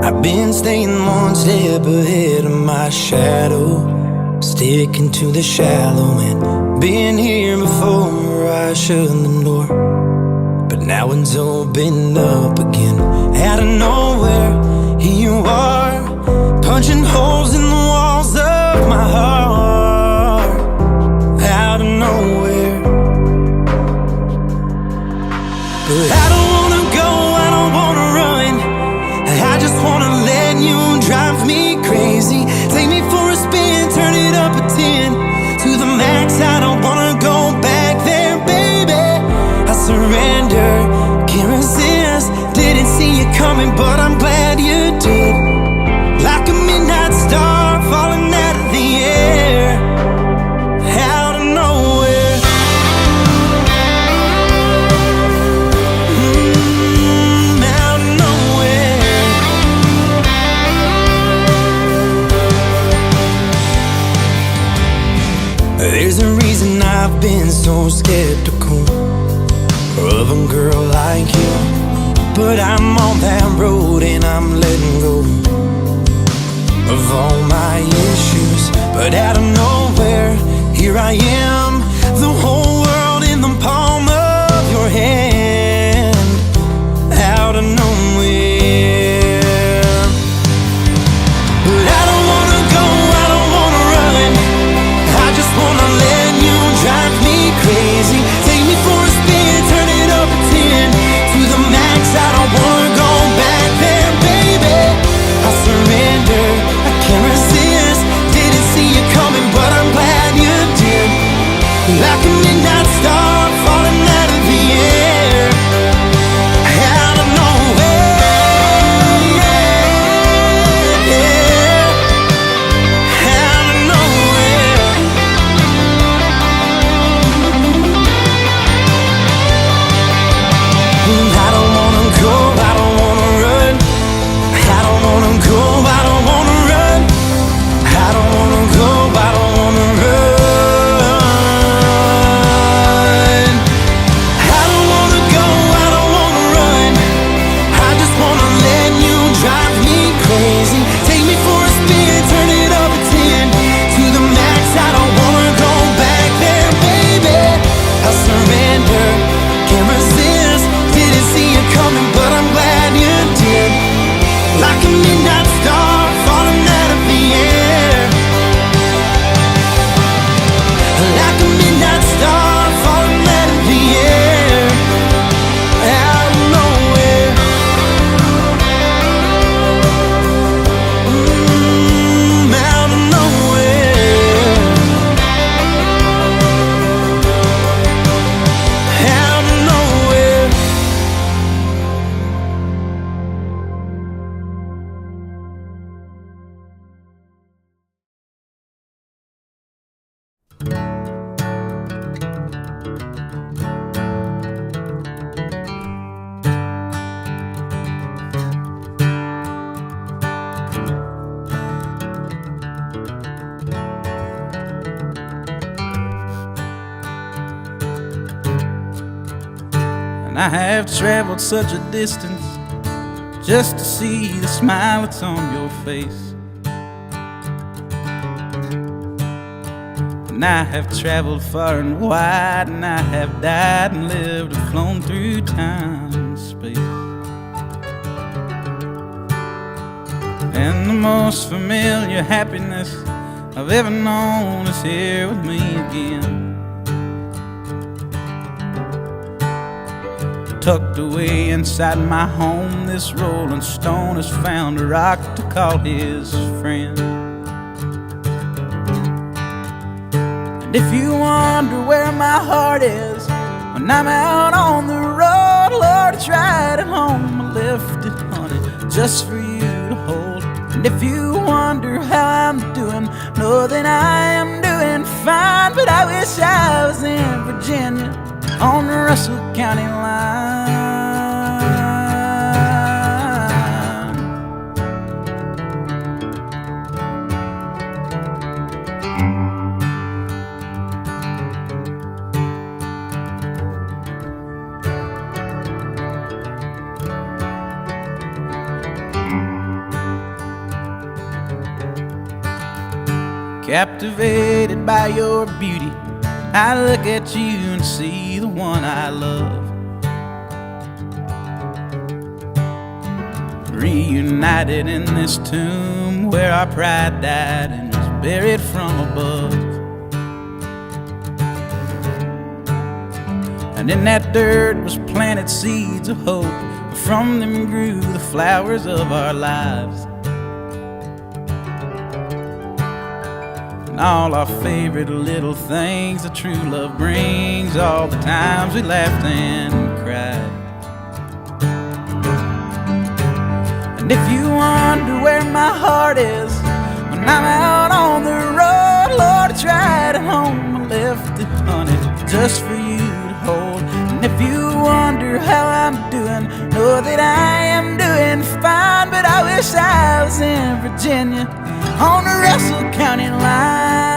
I've been staying one step ahead of my shadow, sticking to the shallow end. Been here before, I shut the door, but now it's opened up again. Out of nowhere, here you are, punching holes in the walls of my heart. Out of nowhere, but I don't wanna go, I don't wanna run. I just wanna let you drive me crazy. Take me for a spin, turn it up a 10 to the max. I don't wanna go back there, baby. I surrender, can't resist. Didn't see you coming, but I'm glad you did. Like a midnight star falling out of the air, out of nowhere. Out of nowhere. There's a reason I've been so skeptical of a girl like you, but I'm on that road and I'm letting go of all my issues. But out of nowhere, here I am, the whole world in the palm of your hand. Out of nowhere, but I don't wanna go, I don't wanna run. I just wanna let you drive me crazy. Take me for a spin, turn it up a 10 to the max. I don't wanna go back there, baby. I surrender, I can't resist. Didn't see you coming, but I'm glad you did. Like a midnight star falling out of the air, out of nowhere, yeah. Out of nowhere. I don't wanna go, I don't wanna run. I don't wanna go, I don't wanna run. I don't wanna go, I don't wanna run. I don't wanna go, I don't wanna run. I just wanna let you drive me crazy. Take me for a spin, turn it up a 10 to the max. I don't wanna go back there, baby. I surrender, can't resist. Didn't see you coming, but I'm glad you did. Like a midnight star falling out of the air, like a midnight star falling out of the air, out of nowhere. Out of nowhere, out of nowhere. And I have traveled such a distance just to see the smile that's on your face. And I have traveled far and wide, and I have died and lived and flown through time and space. And the most familiar happiness I've ever known is here with me again. Tucked away inside my home, this rolling stone has found a rock to call his friend. And if you wonder where my heart is when I'm out on the road, Lord, it's right at home. I left it, honey, just for you to hold. And if you wonder how I'm doing, know that I am doing fine. But I wish I was in Virginia on the Russell County line. Captivated by your beauty, I look at you and see the one I love. Reunited in this tomb where our pride died and was buried from above. And in that dirt was planted seeds of hope. From them grew the flowers of our lives. And all our favorite little things that true love brings, all the times we laughed and cried. And if you wonder where my heart is when I'm out on the road, Lord, I tried at home, I left it, honey, just for you to hold. And if you wonder how I'm doing, know that I am doing fine. But I wish I was in Virginia on the Russell County line.